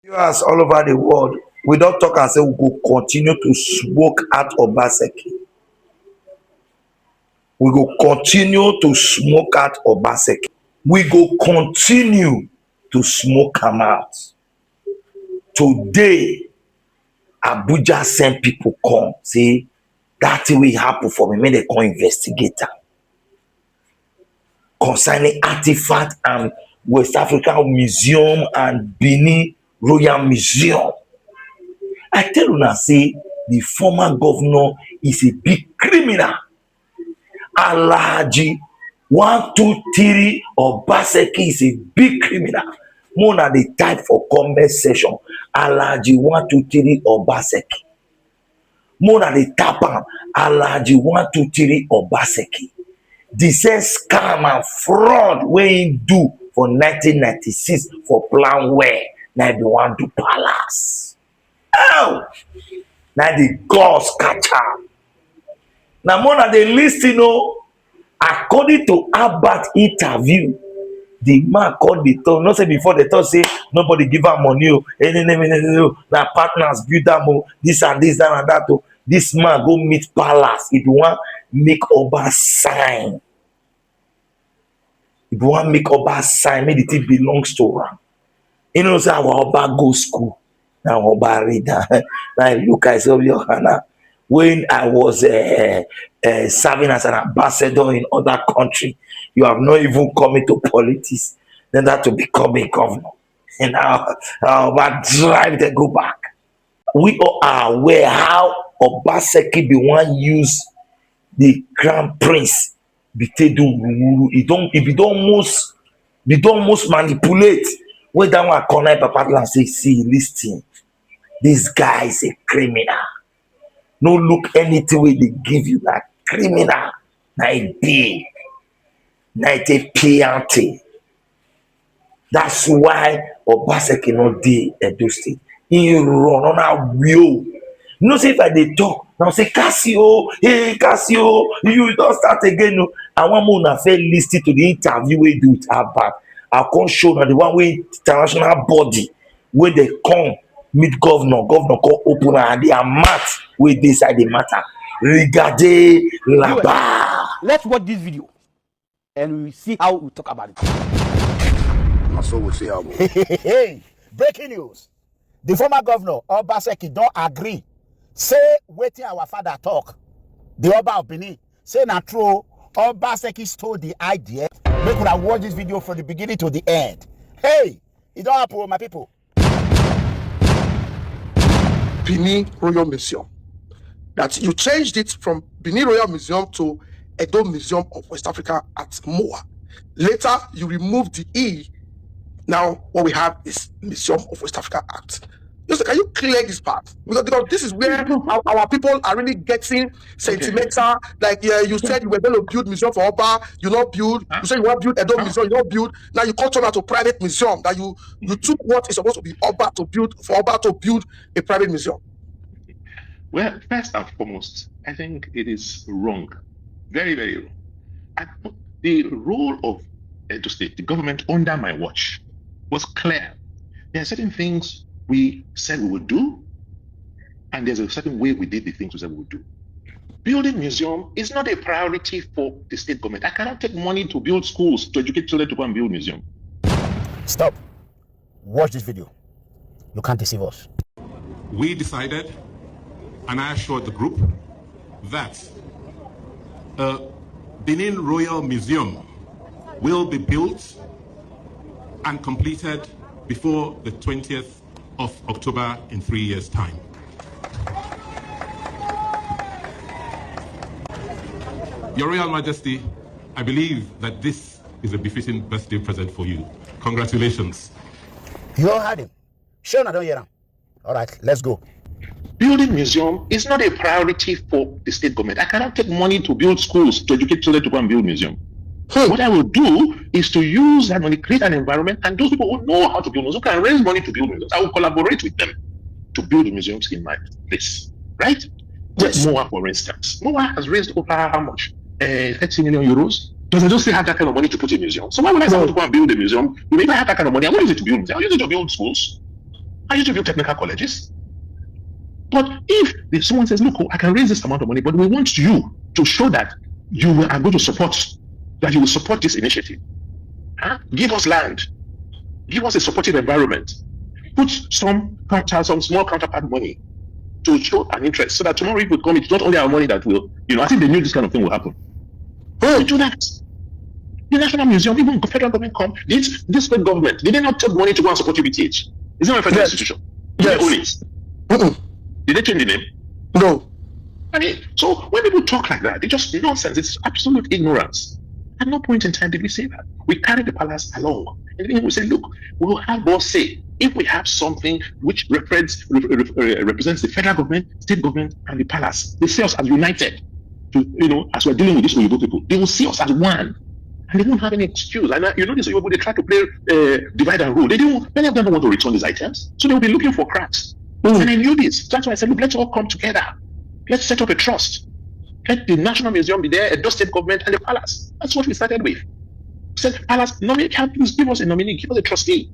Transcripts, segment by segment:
Viewers all over the world, we don't talk and say we go continue to smoke at Obaseki. We go continue to smoke at Obaseki. We go continue to smoke am out. Today, Abuja send people come say that thing will happen for me. Make they come investigate am concerning artifact and West African Museum and Benin Royal Museum. I tell una say the former governor is a big criminal. Alhaji 123 Obaseki is a big criminal. More na the type for comment section. Alhaji 123 Obaseki. More na the tap am. Alhaji 123 Obaseki. The same scam and fraud wey he do for 1996 for plan where na be wan do palace. Oh, na the gods catch am. Na more na dey lis ten o. According to Albert interview, the man called the talk. Not say before they talk say nobody give am money o. Na partners build am o. This and this, that and that o. This man go meet palace. If you wan make Oba sign, if you wan make Oba sign, make the thing belongs to am. You know say our Oba go school. Na Oba reader. Na look I say your Hannah. When I was serving as an ambassador in other country, you have not even come into politics, then that to become a governor. And now, drive they go back. We all are aware how Obaseki be one use the crown prince be take do if you don't most manipulate. When that one connect papa and say, see, listen, this guy is a criminal. No look anything wey dey give you na criminal, na e dey, na e take pay ante. That's why Obaseki no dey Edo State. He run on a wheel. You know say if I dey talk, now say Casio, hey Casio, you don start again o. I wan make una first lis ten to the interview wey do with Albert. I come show na the one wey international body wey dey come meet governor come open and their mouth wey dey inside the matter. Rigade laba. Let's watch this video and we see how we talk about it. So we'll see how. Hey, breaking news. The former governor, Obaseki, don't agree. Say, waiting our father talk. The Oba of Benin. Say, na true, Obaseki stole the idea. Make una watch this video from the beginning to the end. Hey, it don't happen, my people. Benin Royal Museum. That you changed it from Benin Royal Museum to Edo Museum of West Africa at Moa. Later, you removed the E. Now, what we have is Museum of West Africa Act. Just can you clear this part? Because this is where our people are really getting sentimental. Okay. Like, yeah, you said you were going to build museum for Oba, you not build. You said you want to build Edo Museum, you not build. Now you call turn to private museum. That you took what is supposed to be Oba to build for Oba to build a private museum. Well, first and foremost, I think it is wrong. Very, very wrong. The role of Edo State, the government under my watch, was clear. There are certain things we said we would do, and there's a certain way we did the things we said we would do. Building museum is not a priority for the state government. I cannot take money to build schools, to educate children to go and build museum. Stop. Watch this video. You can't deceive us. We decided, and I assured the group, that Benin Royal Museum will be built and completed before the 20th of October in 3 years' time. Your Royal Majesty, I believe that this is a befitting birthday present for you. Congratulations. You all heard him. Sure, I don't hear him. All right, let's go. Building museum is not a priority for the state government. I cannot take money to build schools, to educate children to go and build museum. What I will do is to use that money, create an environment, and those people who know how to build museums, who can raise money to build museums, I will collaborate with them to build the museums in my place. Right? Yes. Moa, for instance. Moa has raised over how much? 30 million euros. Does Edo State have that kind of money to put in a museum? So why would I want to go and build a museum? You may not have that kind of money. I won't use it to build museums. I'll use it to build schools. I used to build technical colleges. But if someone says, look, I can raise this amount of money, but we want you to show that you are going to support, that you will support this initiative. Huh? Give us land. Give us a supportive environment. Put some small counterpart money to show an interest so that tomorrow if we come, it's not only our money that will, I think they knew this kind of thing will happen. We do that. The National Museum, even the federal government come, this state government, did they not take money to go and support UBTH? It's not a federal institution. Yes. They own it. Did they change the name? No. I mean, so when people talk like that, it's just nonsense. It's absolute ignorance. At no point in time did we say that. We carried the palace along. And then we say, look, we will have more say if we have something which represents the federal government, state government, and the palace. They see us as united. As we're dealing with these Oyibo people, they will see us as one. And they won't have any excuse. And these Oyibo, they try to play divide and rule. Many of them don't want to return these items. So they will be looking for cracks. And I knew this. That's why I said, look, let's all come together. Let's set up a trust. Let the National Museum be there, Edo State Government, and the palace. That's what we started with. We said, palace, please give us a nominee, give us a trustee.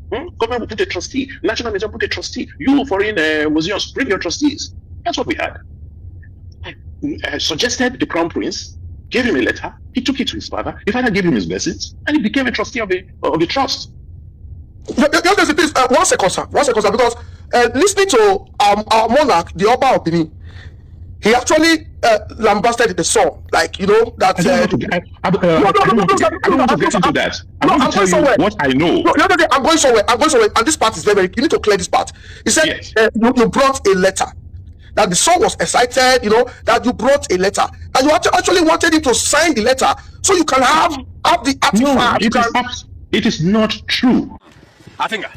Government will put a trustee. National Museum put a trustee. You foreign museums, bring your trustees. That's what we had. I suggested the Crown Prince, gave him a letter. He took it to his father. His father gave him his blessings, and he became a trustee of the trust. Please, one second, sir, because listening to our monarch, the Oba of Benin, he actually lambasted the song, that. I don't want to get into that. I want to tell you what I know. No, I'm going somewhere, and this part is very. You need to clear this part. He said, yes. You brought a letter. That the son was excited, that you brought a letter, and you actually wanted him to sign the letter so you can have the artifact. No, it is not true. Atenga.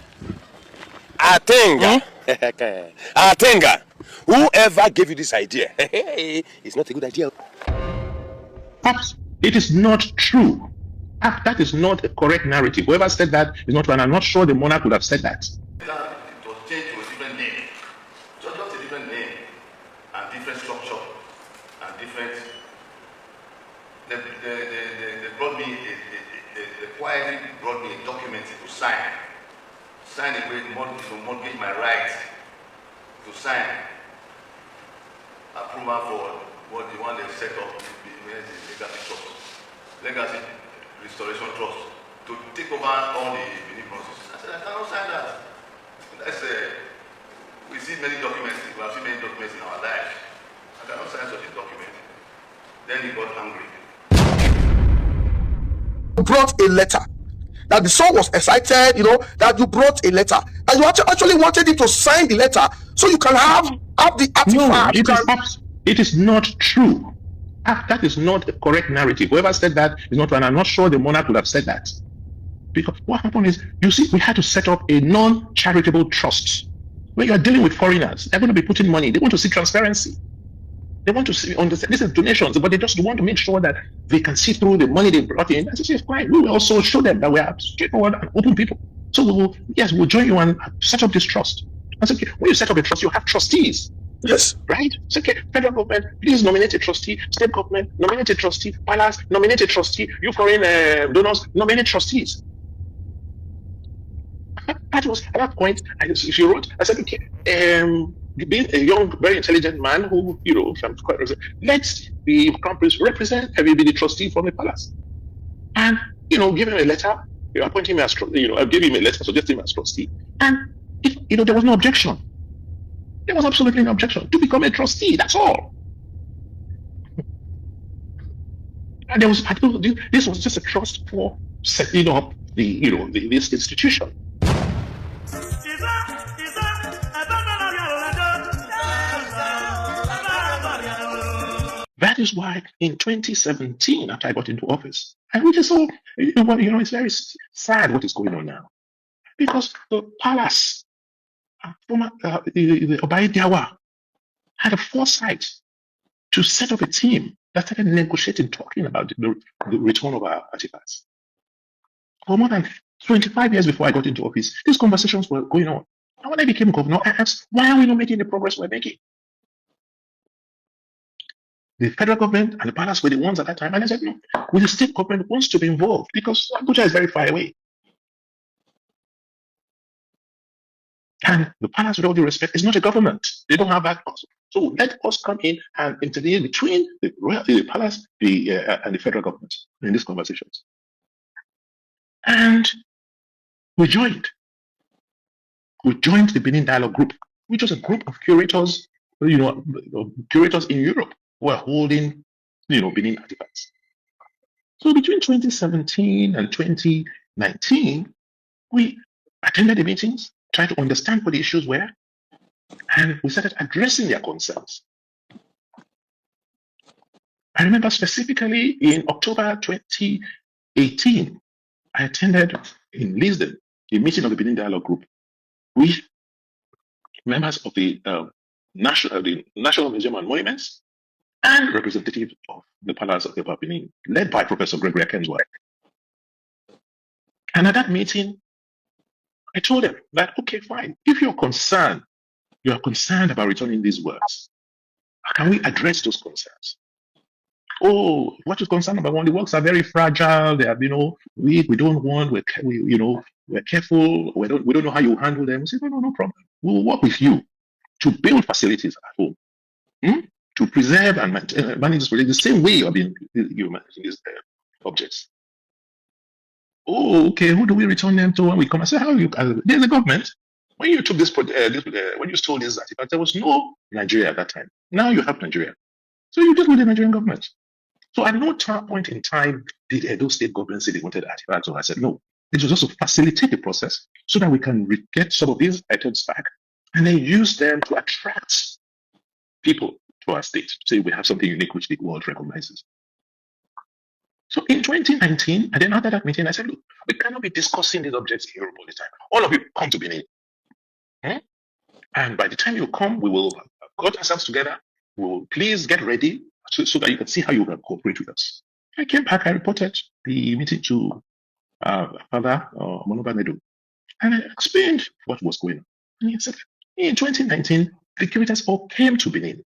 Whoever gave you this idea, it's not a good idea. It is not true. That is not a correct narrative. Whoever said that is not true, and I'm not sure the monarch would have said that. It was changed to a different name. Just a different name and different structure and different. They brought me, they quietly brought me a document to sign. Sign away to mortgage my right to sign approval for what the one they set up, the Legacy Restoration Trust, to take over all the Benin process. I said, I cannot sign that. That's we see many documents, we have seen many documents in our lives. I cannot sign such a document. Then he got angry. Brought a letter. That the son was excited, that you brought a letter, and you actually wanted him to sign the letter so you can have the artifact. No, it is not true. That is not the correct narrative. Whoever said that is not true, and I'm not sure the monarch would have said that. Because what happened is, you see, we had to set up a non-charitable trust. When you are dealing with foreigners, they're going to be putting money. They want to see transparency. They want to see, understand, this is donations, but they just want to make sure that they can see through the money they brought in. And say, fine, we will also show them that we are straightforward and open people. So we'll join you and set up this trust. And say, okay, when you set up a trust, you have trustees. Yes. Right? It's okay, federal government, please nominate a trustee, state government, nominate a trustee, palace, nominate a trustee, you foreign donors, nominate trustees. That was, at that point, she wrote, I said, okay, being a young, very intelligent man who, I'm quite let the Crown Prince represent, be the trustee from the palace. And, give him a letter, appoint him as, I gave him a letter, suggest him as trustee. And, there was no objection. There was absolutely no objection to become a trustee, that's all. And this was just a trust for setting up this institution. That is why in 2017, after I got into office, and which is all, it's very sad what is going on now. Because the palace, the Oba Diawa, had a foresight to set up a team that started negotiating, talking about the return of our artifacts. For more than 25 years before I got into office, these conversations were going on. And when I became governor, I asked, why are we not making the progress we're making? The federal government and the palace were the ones at that time. And I said, no, the state government wants to be involved because Abuja is very far away. And the palace, with all due respect, is not a government. They don't have that. So let us come in and intervene between the palace, and the federal government in these conversations. And we joined. We joined the Benin Dialogue Group, which was a group of curators, curators in Europe who are holding, Benin artifacts. So between 2017 and 2019, we attended the meetings, tried to understand what the issues were, and we started addressing their concerns. I remember specifically in October 2018, I attended in Lisbon a meeting of the Benin Dialogue Group with members of the National Museum and Monuments and representatives of the Palace of Oba of Benin, led by Professor Gregory Akenzwa. And at that meeting, I told them that, okay, fine, if you are concerned about returning these works, how can we address those concerns? Oh, what is concerned about one? The works are very fragile. They are, we don't want. We're careful. We don't know how you handle them. We say, no problem. We'll work with you to build facilities at home, to preserve and manage this the same way you managing these objects. Oh, okay. Who do we return them to when we come? I say, how you? There's a government. When you took this project, when you stole this artifact, there was no Nigeria at that time. Now you have Nigeria, so you just with the Nigerian government. So at no point in time did Edo State Government say they wanted artifacts. So I said, no, it was just to facilitate the process so that we can get some of these items back and then use them to attract people to our state. Say we have something unique which the world recognizes. So in 2019, and then after that meeting, I said, look, we cannot be discussing these objects in Europe all the time. All of you come to Benin. And by the time you come, we will got ourselves together. We will please get ready so that you can see how you can cooperate with us. I came back, I reported the meeting to Father Monoba Nedu, and I explained what was going on. And he said, in 2019, the curators all came to Benin.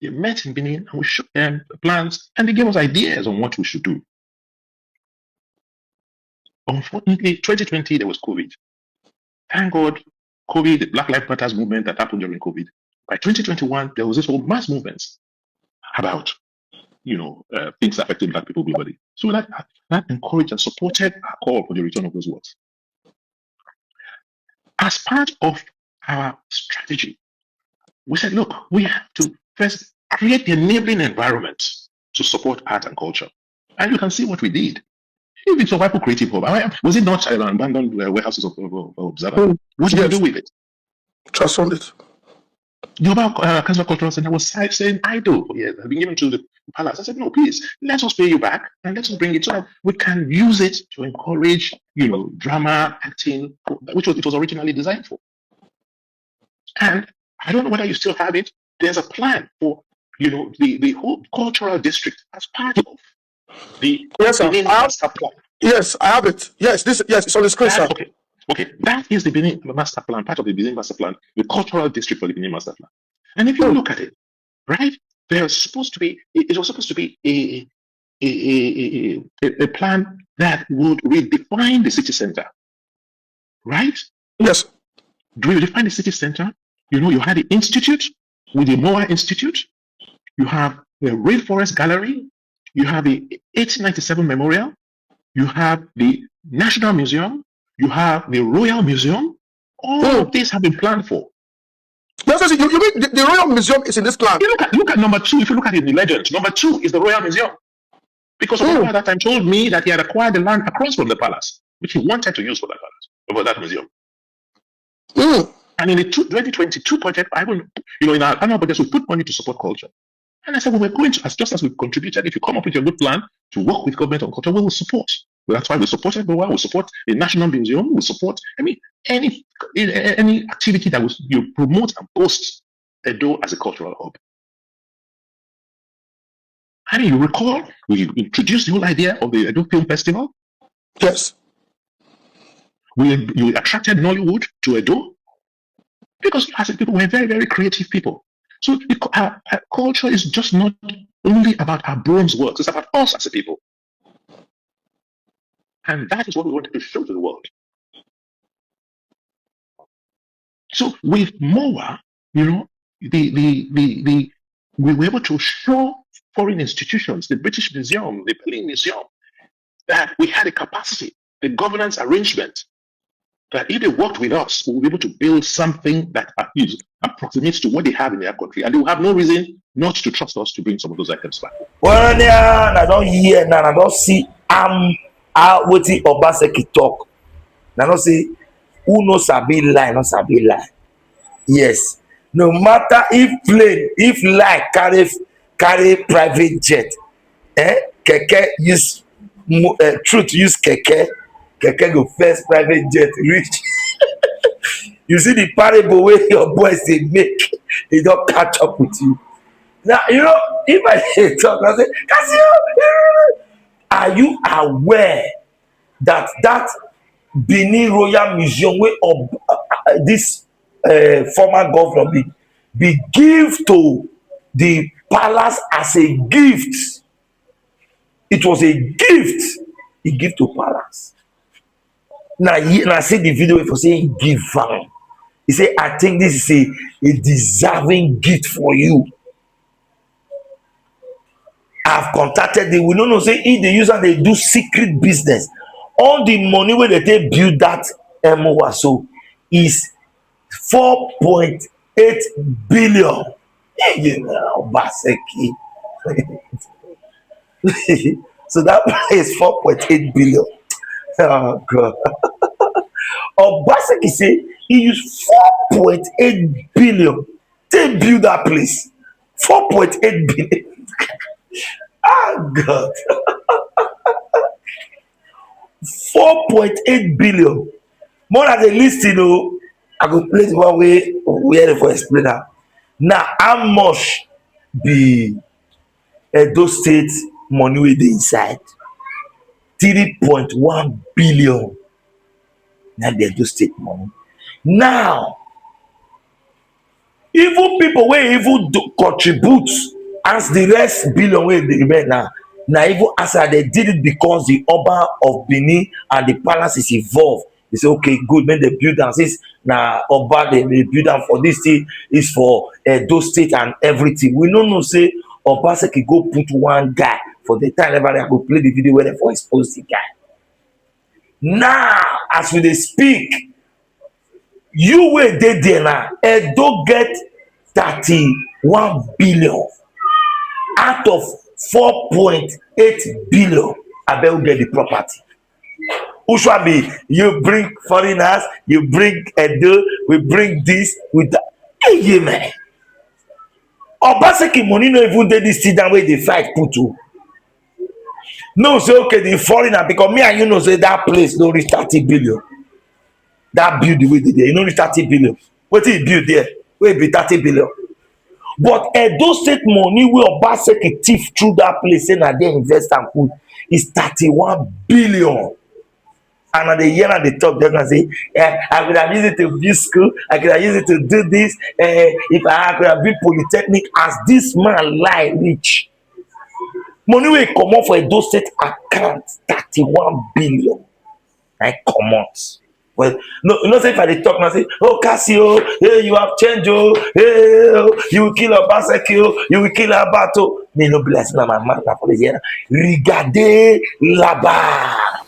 They met in Benin, and we showed them the plans, and they gave us ideas on what we should do. Unfortunately, 2020, there was COVID. Thank God, COVID, the Black Lives Matter movement that happened during COVID. By 2021, there was this whole mass movement about things affecting Black people globally. So that encouraged and supported our call for the return of those works. As part of our strategy, we said, look, we have to first create the enabling environment to support art and culture. And you can see what we did. If it's Survival Creative Hub, was it not abandoned warehouses of Observer? What did we do with it? Transformed it. The Oba Cultural Center was saying idle for years. I've been given to the palace. I said, no, please, let us pay you back and let us bring it so that we can use it to encourage, drama, acting, which it was originally designed for. And I don't know whether you still have it. There's a plan for, the whole cultural district as part of the Benin master plan. Yes, I have it. Yes, it's on the screen, sir. Okay, that is the Benin master plan, part of the Benin master plan, the cultural district for the Benin master plan. And if you look at it, right, it was supposed to be a plan that would redefine the city center, right? Yes. Do you redefine the city center? You had the institute with the Moa Institute. You have the Rainforest Gallery. You have the 1897 Memorial. You have the National Museum. You have the Royal Museum. All of these have been planned for. Yes, you mean the Royal Museum is in this plan? Look at number 2. If you look at it in the legend, number 2 is the Royal Museum. Because Obama at that time told me that he had acquired the land across from the palace, which he wanted to use for that palace, for that museum. And in the 2022 project, in our annual budget, we put money to support culture. And I said, well, we're going to, just as we've contributed, if you come up with a good plan to work with government on culture, we will support. Well, that's why we support everyone. We support the National Museum. We support, any activity that you promote and boast Edo as a cultural hub. You recall, we introduced the whole idea of the Edo Film Festival. Yes. You attracted Nollywood to Edo because as people were very, very creative people. So our culture is just not only about our bronze works, it's about us as a people. And that is what we wanted to show to the world. So with MOA, we were able to show foreign institutions, the British Museum, the Benin Museum, that we had a capacity, the governance arrangement, that if they worked with us, we will be able to build something that approximates to what they have in their country, and they will have no reason not to trust us to bring some of those items back. Well, yeah, I don't hear now. I don't see. What the Obaseki talk. I don't see who knows sabi lie, not sabi lie. Yes. No matter if lie carry private jet, keke use truth use keke go first private jet reach. You see the parable where your boys they make, they don't catch up with you. Now if I say talk, I say, Casio, are you aware that Benin Royal Museum where this former governor be give to the palace as a gift? It was a gift he give to palace. Now see the video for saying give am. He say, I think this is a deserving gift for you. I've contacted them. We don't know say if the user they do secret business. All the money where they take build that MOA so is 4.8 billion. Obaseki. So that is 4.8 billion. Oh God. Obaseki say he used 4.8 billion to build that place. 4.8 billion. Oh God. 4.8 billion. More than the list, I go play the one way we had for explainer. Now, how much be Edo State money with the inside? 3.1 billion. Now the Edo State money. Now, even people wey even contribute as the rest billion wey dey remain now. Now even as they did it because the Oba of Benin and the palace is involved. They say, okay, good, make they build am. Since na Oba they build am for this thing is for Edo State and everything. We no know say Obaseki go put one guy for the time ever I go play the video where they for expose the guy. Now, as we dey speak, you wey dey there now, Edo get 31 billion out of 4.8 billion. Abeg who get the property? Which one be you bring foreigners, you bring Edo, we bring this with that. Hey, man. Obaseki money no even dey this thing down where they fight put to. No, say okay, the foreigner, because me and you know say that place no reach 30 billion. That build the way they there, you know reach 30 billion. What did he build there? Where be 30 billion? But Edo State money wey Obaseki thief through that place, say na they invest and put is 31 billion. And at the year and the top, they're gonna say, I could have used it to build school, I could have used it to do this, if I could have built polytechnic, as this man lie rich. Money wey comot for Edo State account 31 billion. I comot. Well, no, you know, say if I dey talk now, say, oh Casio, hey, you have changed, oh, hey, you will kill Obaseki, oh, you will kill Abato. Me no bless na my man for the year. Regardez là-bas.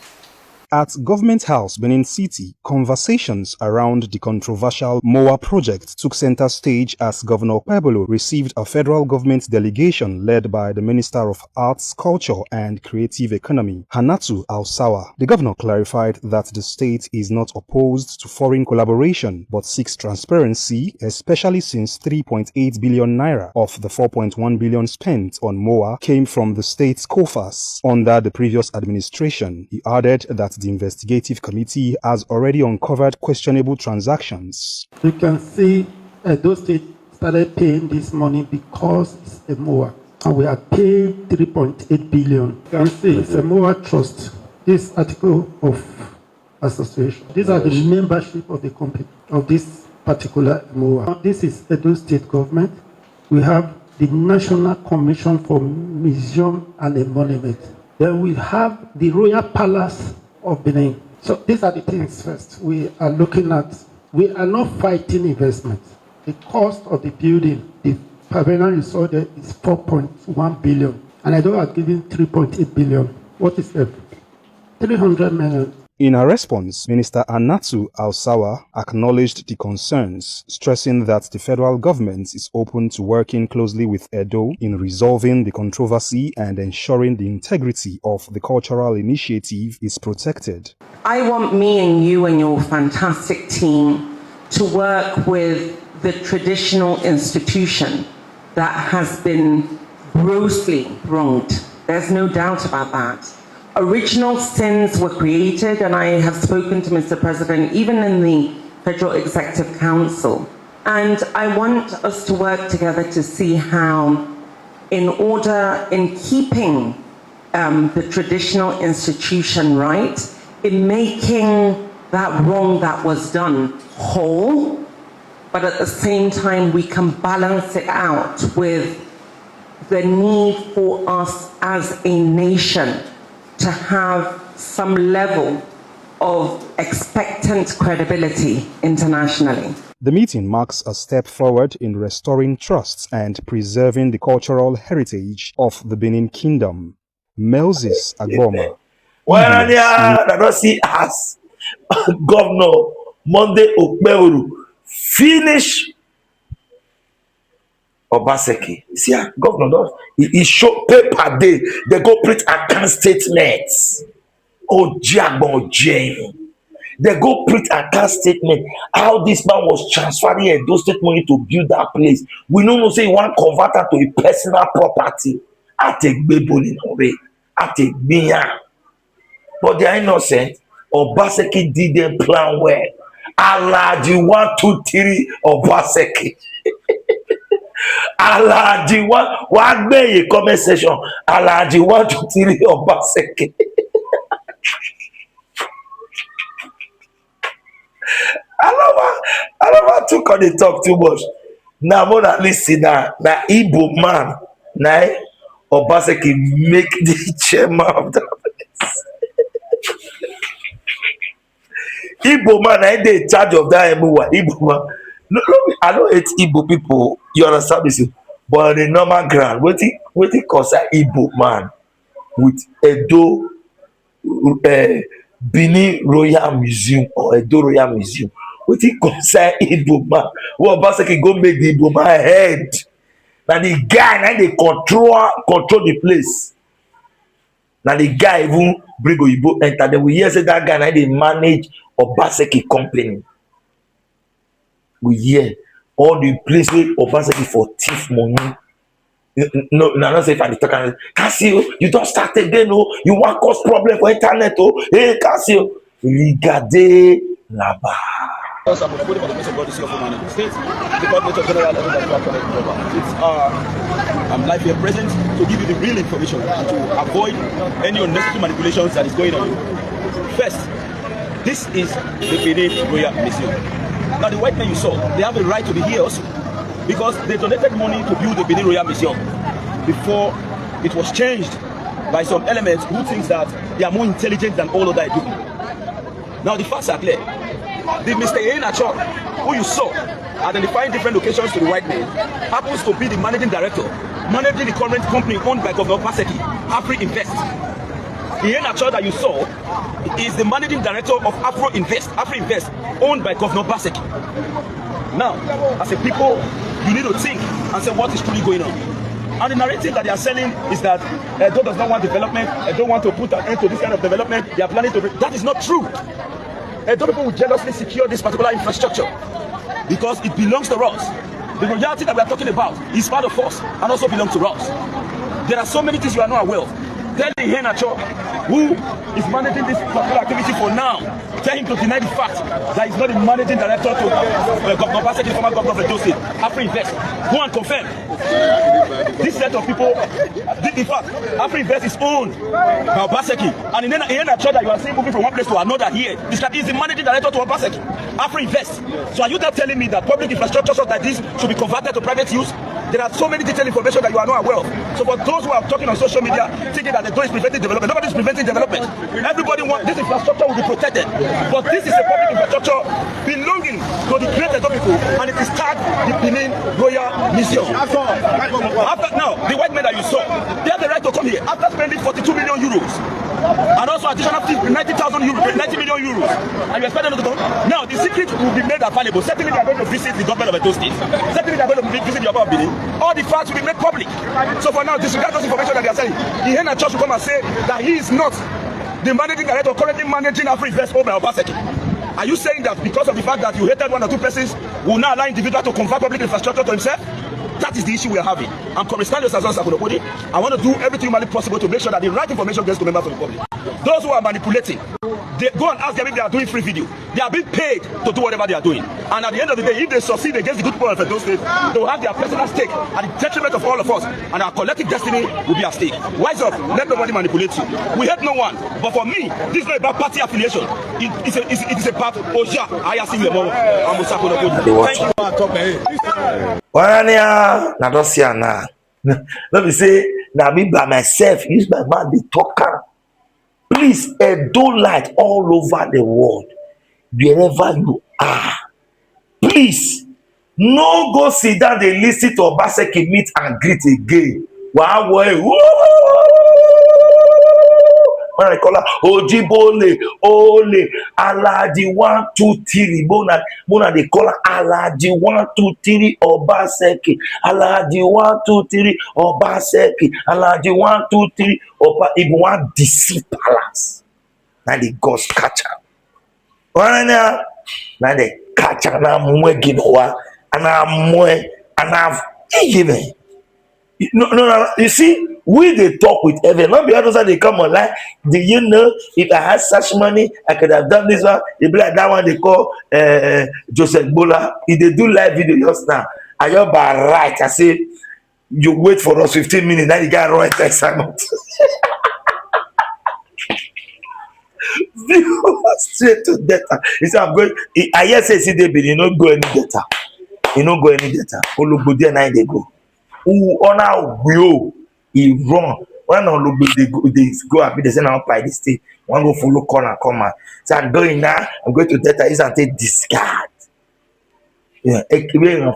At Government House, Benin City, conversations around the controversial MOA project took center stage as Governor Pebolo received a federal government delegation led by the Minister of Arts, Culture and Creative Economy, Hanatu Alsawa. The governor clarified that the state is not opposed to foreign collaboration, but seeks transparency, especially since 3.8 billion naira of the 4.1 billion spent on MOA came from the state's coffers under the previous administration. He added that the investigative committee has already uncovered questionable transactions. You can see Edo State started paying this money because it's a MOA, and we are paying 3.8 billion. You can see it's a MOA trust. This article of association. These are the membership of the company of this particular MOA. This is Edo State Government. We have the National Commission for Museum and Emolument. Then we have the Royal Palace of Benin. So these are the things first. We are looking at We are not fighting investment. The cost of the building, the pavilion you saw there, is 4.1 billion. And I don't have given 3.8 billion. What is that? 300 million. In her response, Minister Anatu Alsawa acknowledged the concerns, stressing that the federal government is open to working closely with Edo in resolving the controversy and ensuring the integrity of the cultural initiative is protected. I want me and you and your fantastic team to work with the traditional institution that has been grossly wronged. There's no doubt about that. Original sins were created, and I have spoken to Mr. President, even in the Federal Executive Council. And I want us to work together to see how, in keeping the traditional institution right, in making that wrong that was done whole, but at the same time we can balance it out with the need for us as a nation to have some level of expectant credibility internationally. The meeting marks a step forward in restoring trust and preserving the cultural heritage of the Benin Kingdom. Moses Agboma. When I don't see us, Governor Monday Okbeuru finish Obaseki. See, Governor does. He show paper day. They go print account statements. Oh, Jagbon Jane. They go print account statement. How this man was transferring Edo State money to build that place. We don't say he want to convert that to a personal property. I take Beboli away. I take Biya. But they are innocent. Obaseki didn't plan well. Alhaji 1, 2, 3 Obaseki. Alhaji one day comment section. Alhaji 1, 2, 3 Obaseki. I never took on the talk too much. Now more than listen now Igbo man now Obaseki make the chairman of the place. Igbo man I dey in charge of that MUA. Igbo man. No, I don't hate Igbo people. You understand me? But on the normal ground, what concern Igbo man with Edo Benin Royal Museum or Edo Royal Museum? What concern Igbo man? What Obaseki go make the Igbo man head? Now the guy now they control the place. Now the guy even bring Oyibo enter. Then we hear say that guy now they manage Obaseki company. We hear all the place where Obaseki for thief money. No, not say if I talk. Casio, you don't start again. Oh, you want cause problem for internet. Oh, hey Casio, Ligade Laba. I'm live here present to give you the real information and to avoid any unnecessary manipulations that is going on. First, this is the Benin Royal Museum. Now the white men you saw, they have a right to be here also because they donated money to build the Benin Royal Museum before it was changed by some elements who think that they are more intelligent than all other people. Now the facts are clear. The Mr. Enacho, who you saw identifying different locations to the white man, happens to be the managing director, managing the current company owned by Governor Obaseki, Afro Invest. The Enacho that you saw is the managing director of Afro Invest, owned by Governor Obaseki. Now, as a people, you need to think and say what is truly going on. And the narrative that they are selling is that Edo does not want development, Edo want to put an end to this kind of development, they are planning to... That is not true. Edo people will jealously secure this particular infrastructure because it belongs to us. The royalty that we are talking about is part of us and also belongs to us. There are so many things you are not aware of. Tell the Henacho, who is managing this particular activity for now, tell him to deny the fact that he's not the managing director to Governor Obaseki, former governor of Edo State, Afro Invest. Go and confirm. This set of people, in fact, Afro Invest is owned by Obaseki. And in Henacho that you are seeing moving from one place to another here, this is the managing director to Obaseki, Afro Invest. So are you not telling me that public infrastructure like this should be converted to private use? There are so many detailed information that you are not aware of. So for those who are talking on social media, thinking that the door is preventing development, nobody is preventing development. Everybody wants this infrastructure will be protected. But this is a public infrastructure belonging belonging to the great Edo people, and it is tagged the Benin Royal Museum. After now, the white men that you saw, they have the right to come here after spending 42 million euros. And also additional 90,000 euros, 90 million euros. And you expect them to come? Now, the secret will be made available. Certainly, they are going to visit the government of Edo State. Certainly, they are going to visit the Oba of Benin. All the facts will be made public. So for now, disregard those information that they are saying. The Hena Church will come and say that he is not the managing director currently managing Afri-Invest Oba of Obaseki. Are you saying that because of the fact that you hated one or two persons will now allow individual to convert public infrastructure to himself? That is the issue we are having. I'm corresponding as Sakunopodi. I want to do everything humanly possible to make sure that the right information gets to members of the public. Those who are manipulating, they go and ask them if they are doing free video. They are being paid to do whatever they are doing. And at the end of the day, if they succeed against the good people of those states, they will have their personal stake at the detriment of all of us. And our collective destiny will be at stake. Wise up, let nobody manipulate you. We hate no one. But for me, this is not about party affiliation. It is about Oja. I see you. Na don't see na. Let me say, now me by myself, use my man the talker. Please, Edo light all over the world, wherever you are. Please, no go sit down. They listen to Obaseki meet and greet again. Wow, when I call her Ojibole, Ole, Alhaji 1, 2, 3. Mona they call her Alhaji 1, 2, 3 Obaseki. Alhaji 1, 2, 3 Obaseki. Alhaji 1, 2, 3 Oba. If one deceive palace, now the gods catch her. Now they catch her. Now mwe ginoa, and I've given. No. You see, we they talk with heaven. Not because they come online. Do you know if I had such money, I could have done this one? They be like that one they call Joseph Bola. If they do live video just now, I just by right. I say you wait for us 15 minutes. Now you got right assignment. Straight to data. He said, I'm going. I hear say see they be you not go any data. You not go any data. Olu go there now they go. Who honor will he run? When on look they go up, they say now by the state. One go follow corner come on. So I'm going now. I'm going to data is and take discard. Yeah,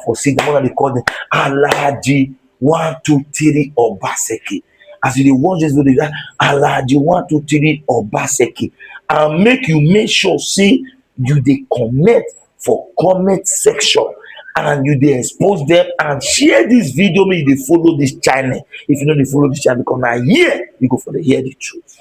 for see the one they call them Alhaji 1, 2, 3 Obaseki. As you watch this video, Alhaji 1, 2, 3 Obaseki, and make sure see you they comment for comment section. And you they expose them and share this video. Maybe they follow this channel. If you know they follow this channel, because now here you go for the hear the truth.